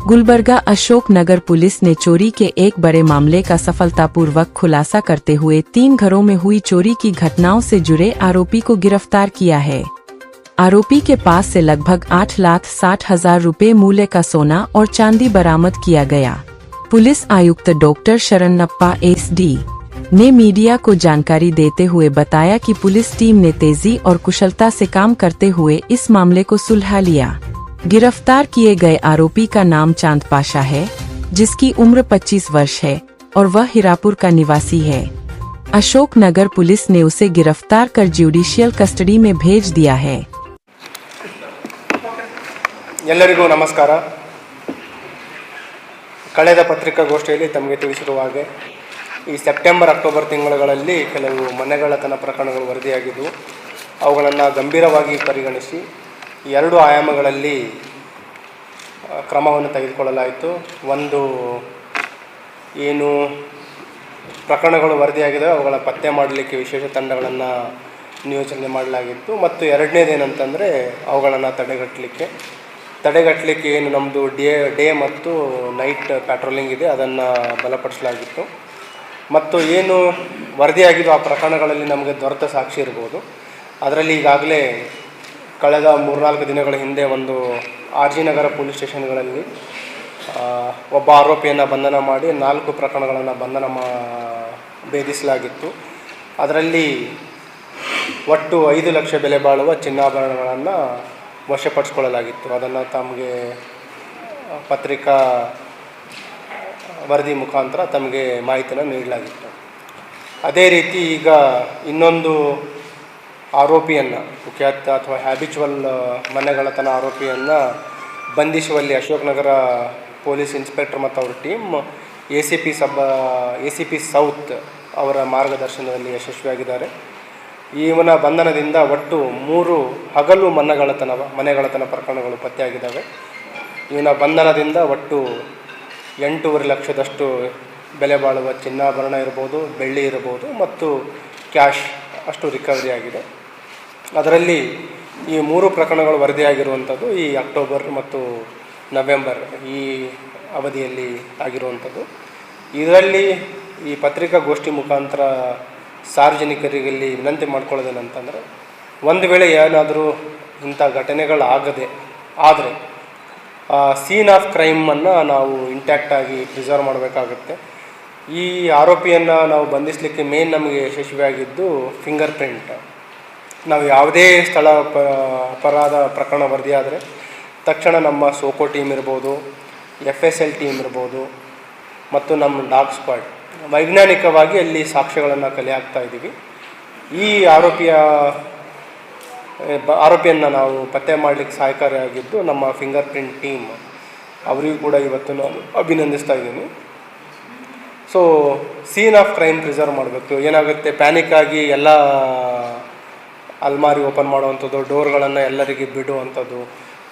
Gulbarga Ashok Nagar police ने चोरी के एक बड़े मामले का सफलतापूर्वक खुलासा करते हुए 3 घरों में हुई चोरी की घटनाओं से जुड़े आरोपी को गिरफ्तार किया है। आरोपी के पास से लगभग 8,60,000 रुपए मूल्य का सोना और चांदी बरामद किया गया। पुलिस आयुक्त डॉक्टर शरणप्पा SD ने मीडिया को जानकारी देते हुए बताया कि पुलिस टीम ने तेजी और कुशलता से काम करते हुए इस मामले को सुलझा लिया। गिरफ्तार किए गए आरोपी का नाम चांद पाशा है, जिसकी उम्र 25 वर्ष है और वह हिरापुर का निवासी है। अशोक नगर पुलिस ने उसे गिरफ्तार कर ज्युडिशियल कस्टडी में भेज दिया है। ಎಲ್ಲರಿಗೂ ನಮಸ್ಕಾರ। ಕಳೆದ ಪತ್ರಿಕಾಗೋಷ್ಠಿಯಲ್ಲಿ ತಮಗೆ ತಿಳಿಸಿರುವ ಹಾಗೆ ಈ ಸೆಪ್ಟೆಂಬರ್ ಅಕ್ಟೋಬರ್ ತಿಂಗಳುಗಳಲ್ಲಿ ಕೆಲವು ಮನೆಗಳ್ಳತನ ಪ್ರಕರಣಗಳು ವರದಿಯಾಗಿದ್ದವು. ಅವುಗಳನ್ನು ಗಂಭೀರವಾಗಿ ಪರಿಗಣಿಸಿ 2 ಆಯಾಮಗಳಲ್ಲಿ ಕ್ರಮವನ್ನು ತೆಗೆದುಕೊಳ್ಳಲಾಯಿತು. ಒಂದು, ಏನು ಪ್ರಕರಣಗಳು ವರದಿಯಾಗಿದ್ದಾವೆ ಅವುಗಳ ಪತ್ತೆ ಮಾಡಲಿಕ್ಕೆ ವಿಶೇಷ ತಂಡಗಳನ್ನು ನಿಯೋಜನೆ ಮಾಡಲಾಗಿತ್ತು. ಮತ್ತು ಎರಡನೇದೇನಂತಂದರೆ ಅವುಗಳನ್ನು ತಡೆಗಟ್ಟಲಿಕ್ಕೆ ಏನು ನಮ್ಮದು ಡೇ ಮತ್ತು ನೈಟ್ ಪ್ಯಾಟ್ರೋಲಿಂಗ್ ಇದೆ ಅದನ್ನು ಬಲಪಡಿಸಲಾಗಿತ್ತು. ಮತ್ತು ಏನು ವರದಿಯಾಗಿದ್ದು ಆ ಪ್ರಕರಣಗಳಲ್ಲಿ ನಮಗೆ ದೊರೆತ ಸಾಕ್ಷಿ ಇರ್ಬೋದು. ಅದರಲ್ಲಿ ಈಗಾಗಲೇ ಕಳೆದ 3-4 ದಿನಗಳ ಹಿಂದೆ ಒಂದು RG ನಗರ ಪೊಲೀಸ್ ಸ್ಟೇಷನ್ಗಳಲ್ಲಿ ಒಬ್ಬ ಆರೋಪಿಯನ್ನು ಬಂಧನ ಮಾಡಿ 4 ಪ್ರಕರಣಗಳನ್ನು ಭೇದಿಸಲಾಗಿತ್ತು. ಅದರಲ್ಲಿ ಒಟ್ಟು 5 ಲಕ್ಷ ಬೆಲೆ ಬಾಳುವ ಚಿನ್ನಾಭರಣಗಳನ್ನು ವಶಪಡಿಸಿಕೊಳ್ಳಲಾಗಿತ್ತು. ಅದನ್ನು ತಮಗೆ ಪತ್ರಿಕಾ ವರದಿ ಮುಖಾಂತರ ತಮಗೆ ಮಾಹಿತಿಯನ್ನು ನೀಡಲಾಗಿತ್ತು. ಅದೇ ರೀತಿ ಈಗ ಇನ್ನೊಂದು ಆರೋಪಿಯನ್ನು, ಕುಖ್ಯಾತ ಅಥವಾ ಹ್ಯಾಬಿಚುವಲ್ ಮನೆಗಳ್ಳತನ ಆರೋಪಿಯನ್ನು ಬಂಧಿಸುವಲ್ಲಿ ಅಶೋಕನಗರ ಪೊಲೀಸ್ ಇನ್ಸ್ಪೆಕ್ಟರ್ ಮತ್ತು ಅವ್ರ ಟೀಮ್ ACP ಸೌತ್ ಅವರ ಮಾರ್ಗದರ್ಶನದಲ್ಲಿ ಯಶಸ್ವಿಯಾಗಿದ್ದಾರೆ. ಇವನ ಬಂಧನದಿಂದ ಒಟ್ಟು 3 ಹಗಲು ಮನೆಗಳ್ಳತನ ಪ್ರಕರಣಗಳು ಪತ್ತೆಯಾಗಿದ್ದಾವೆ. ಇವನ ಬಂಧನದಿಂದ ಒಟ್ಟು 8.5 ಲಕ್ಷದಷ್ಟು ಬೆಲೆ ಬಾಳುವ ಚಿನ್ನಾಭರಣ ಇರ್ಬೋದು, ಬೆಳ್ಳಿ ಇರ್ಬೋದು ಮತ್ತು ಕ್ಯಾಶ್ ಅಷ್ಟು ರಿಕವರಿ ಆಗಿದೆ. ಅದರಲ್ಲಿ ಈ 3 ಪ್ರಕರಣಗಳು ವರದಿಯಾಗಿರುವಂಥದ್ದು ಈ ಅಕ್ಟೋಬರ್ ಮತ್ತು ನವೆಂಬರ್ ಈ ಅವಧಿಯಲ್ಲಿ ಆಗಿರುವಂಥದ್ದು. ಇದರಲ್ಲಿ ಈ ಪತ್ರಿಕಾಗೋಷ್ಠಿ ಮುಖಾಂತರ ಸಾರ್ವಜನಿಕರಿಗಲ್ಲಿ ವಿನಂತಿ ಮಾಡ್ಕೊಳ್ಳೋದೇನಂತಂದರೆ, ಒಂದು ವೇಳೆ ಏನಾದರೂ ಇಂಥ ಘಟನೆಗಳಾಗದೆ ಆದರೆ ಸೀನ್ ಆಫ್ ಕ್ರೈಮನ್ನು ನಾವು ಇಂಟ್ಯಾಕ್ಟಾಗಿ ಪ್ರಿಸರ್ವ್ ಮಾಡಬೇಕಾಗುತ್ತೆ. ಈ ಆರೋಪಿಯನ್ನು ನಾವು ಬಂಧಿಸಲಿಕ್ಕೆ ಮೇನ್ ನಮಗೆ ಯಶಸ್ವಿಯಾಗಿದ್ದು ಫಿಂಗರ್ ಪ್ರಿಂಟ್. ನಾವು ಯಾವುದೇ ಸ್ಥಳ ಅಪರಾಧ ಪ್ರಕರಣ ವರದಿಯಾದರೆ ತಕ್ಷಣ ನಮ್ಮ ಸೋಕೋ ಟೀಮ್ ಇರ್ಬೋದು, FSL ಟೀಮ್ ಇರ್ಬೋದು ಮತ್ತು ನಮ್ಮ ಡಾಗ್ ಸ್ಕ್ವಾಡ್ ವೈಜ್ಞಾನಿಕವಾಗಿ ಅಲ್ಲಿ ಸಾಕ್ಷ್ಯಗಳನ್ನು ಕಲೆ ಹಾಕ್ತಾ ಇದ್ದೀವಿ. ಈ ಆರೋಪಿಯನ್ನು ನಾವು ಪತ್ತೆ ಮಾಡಲಿಕ್ಕೆ ಸಹಕಾರಿಯಾಗಿದ್ದು ನಮ್ಮ ಫಿಂಗರ್ ಪ್ರಿಂಟ್ ಟೀಮ್. ಅವರಿಗೂ ಕೂಡ ಇವತ್ತು ನಾನು ಅಭಿನಂದಿಸ್ತಾ ಇದ್ದೀನಿ. So scene of crime preserve ಮಾಡಬೇಕು. ಏನಾಗುತ್ತೆ, ಪ್ಯಾನಿಕ್ಕಾಗಿ ಎಲ್ಲ ಅಲ್ಮಾರಿ ಓಪನ್ ಮಾಡುವಂಥದ್ದು, ಡೋರ್ಗಳನ್ನು ಎಲ್ಲರಿಗೆ ಬಿಡುವಂಥದ್ದು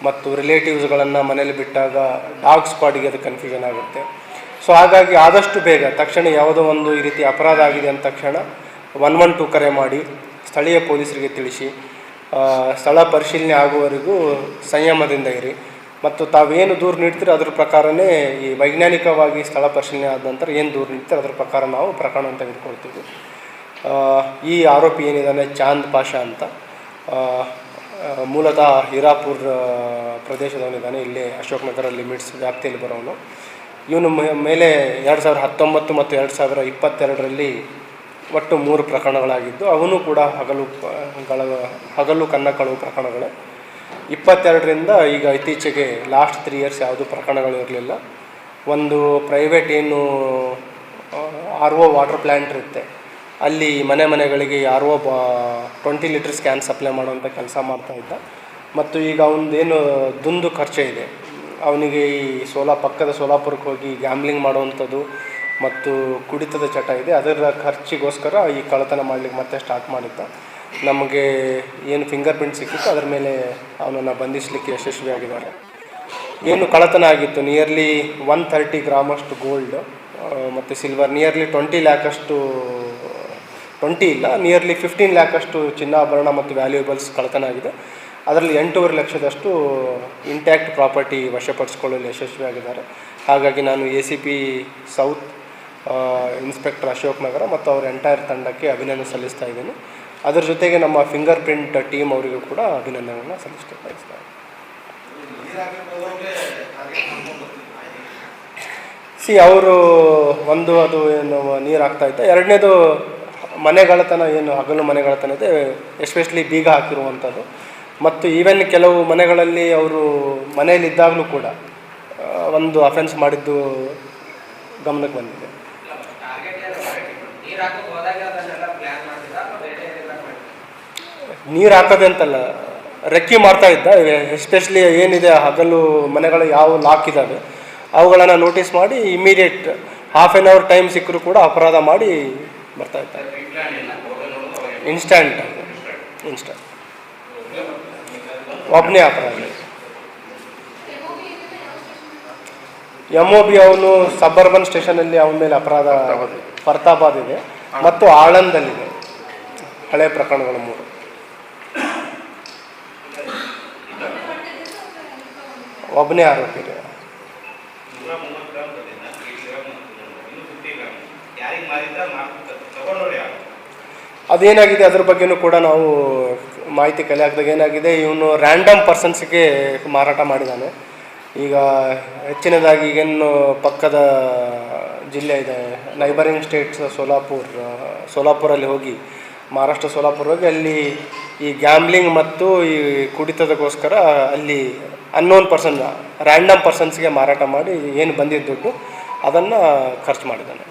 ಮತ್ತು ರಿಲೇಟಿವ್ಸ್ಗಳನ್ನು ಮನೇಲಿ ಬಿಟ್ಟಾಗ ಡಾಗ್ ಸ್ಕ್ವಾಡಿಗೆ ಅದು ಕನ್ಫ್ಯೂಷನ್ ಆಗುತ್ತೆ. ಸೊ ಹಾಗಾಗಿ ಆದಷ್ಟು ಬೇಗ ತಕ್ಷಣ ಯಾವುದೋ ಒಂದು ಈ ರೀತಿ ಅಪರಾಧ ಆಗಿದೆ ಅಂದ ತಕ್ಷಣ 112 ಕರೆ ಮಾಡಿ ಸ್ಥಳೀಯ ಪೊಲೀಸರಿಗೆ ತಿಳಿಸಿ ಸ್ಥಳ ಪರಿಶೀಲನೆ ಆಗುವವರೆಗೂ ಸಂಯಮದಿಂದ ಇರಿ. ಮತ್ತು ತಾವೇನು ದೂರು ನೀಡ್ತೀರೋ ಅದ್ರ ಪ್ರಕಾರವೇ ಈ ವೈಜ್ಞಾನಿಕವಾಗಿ ಸ್ಥಳ ಪರಿಶೀಲನೆ ಆದ ನಂತರ ಏನು ದೂರು ನೀಡ್ತೀರೋ ಅದ್ರ ಪ್ರಕಾರ ನಾವು ಪ್ರಕರಣವನ್ನು ತೆಗೆದುಕೊಳ್ತೀವಿ. ಈ ಆರೋಪಿ ಏನಿದ್ದಾನೆ ಚಾಂದ್ ಪಾಷಾ ಅಂತ, ಮೂಲತಃ ಹಿರಾಪುರ್ ಪ್ರದೇಶದವನಿದ್ದಾನೆ, ಇಲ್ಲೇ ಅಶೋಕನಗರ ಲಿಮಿಟ್ಸ್ ವ್ಯಾಪ್ತಿಯಲ್ಲಿ ಬರೋನು. ಇವನು ಮೇಲೆ 2019 ಮತ್ತು 2022ರಲ್ಲಿ ಒಟ್ಟು 3 ಪ್ರಕರಣಗಳಾಗಿದ್ದು ಅವನು ಕೂಡ ಹಗಲು ಕನ್ನ ಕಳವು ಪ್ರಕರಣಗಳೇ. 22ರಿಂದ ಈಗ ಇತ್ತೀಚೆಗೆ ಲಾಸ್ಟ್ 3 ಇಯರ್ಸ್ ಯಾವುದೂ ಪ್ರಕರಣಗಳು ಇರಲಿಲ್ಲ. ಒಂದು ಪ್ರೈವೇಟ್ ಏನು RO ವಾಟರ್ ಪ್ಲ್ಯಾಂಟ್ ಇರುತ್ತೆ, ಅಲ್ಲಿ ಮನೆಗಳಿಗೆ RO 20 ಲೀಟರ್ಸ್ ಕ್ಯಾನ್ ಸಪ್ಲೈ ಮಾಡುವಂಥ ಕೆಲಸ ಮಾಡ್ತಾಯಿದ್ದ. ಮತ್ತು ಈಗ ಅವನದೇನು ದುಂದು ಖರ್ಚು ಇದೆ, ಅವನಿಗೆ ಈ ಪಕ್ಕದ ಸೋಲಾಪುರಕ್ಕೆ ಹೋಗಿ ಗ್ಯಾಮ್ಲಿಂಗ್ ಮಾಡುವಂಥದ್ದು ಮತ್ತು ಕುಡಿತದ ಚಟ ಇದೆ. ಅದರ ಖರ್ಚಿಗೋಸ್ಕರ ಈ ಕಳ್ಳತನ ಮಾಡಲಿಕ್ಕೆ ಮತ್ತೆ ಸ್ಟಾರ್ಟ್ ಮಾಡಿದ್ದ. ನಮಗೆ ಏನು ಫಿಂಗರ್ ಪ್ರಿಂಟ್ ಸಿಕ್ಕಿತ್ತು ಅದರ ಮೇಲೆ ಅವನನ್ನು ಬಂಧಿಸಲಿಕ್ಕೆ ಯಶಸ್ವಿಯಾಗಿದ್ದಾರೆ. ಏನು ಕಳ್ಳತನ ಆಗಿತ್ತು, ನಿಯರ್ಲಿ 130 ಗ್ರಾಮಷ್ಟು ಗೋಲ್ಡ್ ಮತ್ತು ಸಿಲ್ವರ್, ನಿಯರ್ಲಿ 20 ಲ್ಯಾಕಷ್ಟು 20 ಇಲ್ಲ ನಿಯರ್ಲಿ 15 ಲ್ಯಾಕಷ್ಟು ಚಿನ್ನಾಭರಣ ಮತ್ತು ವ್ಯಾಲ್ಯೂಯಬಲ್ಸ್ ಕಳ್ಳತನ ಆಗಿದೆ. ಅದರಲ್ಲಿ 8.5 ಲಕ್ಷದಷ್ಟು ಇಂಟ್ಯಾಕ್ಟ್ ಪ್ರಾಪರ್ಟಿ ವಶಪಡಿಸಿಕೊಳ್ಳಲು ಯಶಸ್ವಿಯಾಗಿದ್ದಾರೆ. ಹಾಗಾಗಿ ನಾನು ACP south inspector Ashok Nagar ಮತ್ತು ಅವರ ಎಂಟೈರ್ ತಂಡಕ್ಕೆ ಅಭಿನಂದನೆ ಸಲ್ಲಿಸ್ತಾ ಇದ್ದೀನಿ. ಅದರ ಜೊತೆಗೆ ನಮ್ಮ ಫಿಂಗರ್ ಪ್ರಿಂಟ್ ಟೀಮ್ ಅವರಿಗೂ ಕೂಡ ಅಭಿನಂದನೆಯನ್ನು ಸಲ್ಲಿಸ್ತಾ ಇದ್ದೀನಿ. ಅವರು ಒಂದು ಅದು ಏನು ನೀರು ಹಾಕ್ತಾಯಿದ್ದ, ಎರಡನೇದು ಮನೆಗಳತನ ಏನು ಹಗಲು ಮನೆಗಳತನ ಇದೆ, ಎಸ್ಪೆಷಲಿ ಬೀಗ ಹಾಕಿರುವಂಥದ್ದು. ಮತ್ತು ಈವನ್ ಕೆಲವು ಮನೆಗಳಲ್ಲಿ ಅವರು ಮನೆಯಲ್ಲಿದ್ದಾಗಲೂ ಕೂಡ ಒಂದು ಅಫೆನ್ಸ್ ಮಾಡಿದ್ದು ಗಮನಕ್ಕೆ ಬಂದಿದೆ. ನೀರು ಹಾಕೋದೆ ಅಂತಲ್ಲ, ರೆಕ್ಕಿ ಮಾಡ್ತಾ ಇದ್ದ. ಎಸ್ಪೆಷಲಿ ಏನಿದೆ ಹಗಲು ಮನೆಗಳು ಯಾವ ಲಾಕ್ ಇದ್ದಾವೆ ಅವುಗಳನ್ನು ನೋಟಿಸ್ ಮಾಡಿ immediate half an hour time ಸಿಕ್ಕರೂ ಕೂಡ ಅಪರಾಧ ಮಾಡಿ ಬರ್ತಾ ಇದ್ದಾರೆ. ಇನ್ಸ್ಟಂಟ್ ಒಬ್ಬನೇ ಅಪರಾಧ. MOB ಅವನು ಸಬರ್ಬನ್ ಸ್ಟೇಷನಲ್ಲಿ ಅವನ ಮೇಲೆ ಅಪರಾಧ ಫರ್ತಾಬಾದ್ ಇದೆ ಮತ್ತು ಆಳಂದಲ್ಲಿದೆ. ಹಳೆ ಪ್ರಕರಣಗಳು 3. ಒಬ್ಬನೇ ಆರೋಪಿ ಇದೆ. ಅದೇನಾಗಿದೆ ಅದ್ರ ಬಗ್ಗೆನೂ ಕೂಡ ನಾವು ಮಾಹಿತಿ ಕಲೆ ಹಾಕಿದಾಗ ಏನಾಗಿದೆ, ಇವನು ರ್ಯಾಂಡಮ್ ಪರ್ಸನ್ಸ್ಗೆ ಮಾರಾಟ ಮಾಡಿದ್ದಾನೆ. ಈಗ ಹೆಚ್ಚಿನದಾಗಿ ಈಗೇನು ಪಕ್ಕದ ಜಿಲ್ಲೆ ಇದೆ, ನೈಬರಿಂಗ್ ಸ್ಟೇಟ್ಸ್ ಸೋಲಾಪುರಲ್ಲಿ ಹೋಗಿ, ಮಹಾರಾಷ್ಟ್ರ ಸೋಲಾಪುರ ಹೋಗಿ ಅಲ್ಲಿ ಈ ಗ್ಯಾಮ್ಲಿಂಗ್ ಮತ್ತು ಈ ಕುಡಿತದಕ್ಕೋಸ್ಕರ ಅಲ್ಲಿ ಅನ್ನೋನ್ ಪರ್ಸನ್ ರ್ಯಾಂಡಮ್ ಪರ್ಸನ್ಸ್ಗೆ ಮಾರಾಟ ಮಾಡಿ ಏನು ಬಂದಿದ್ದ ದುಡ್ಡು ಅದನ್ನು ಖರ್ಚು ಮಾಡಿದ್ದಾನೆ.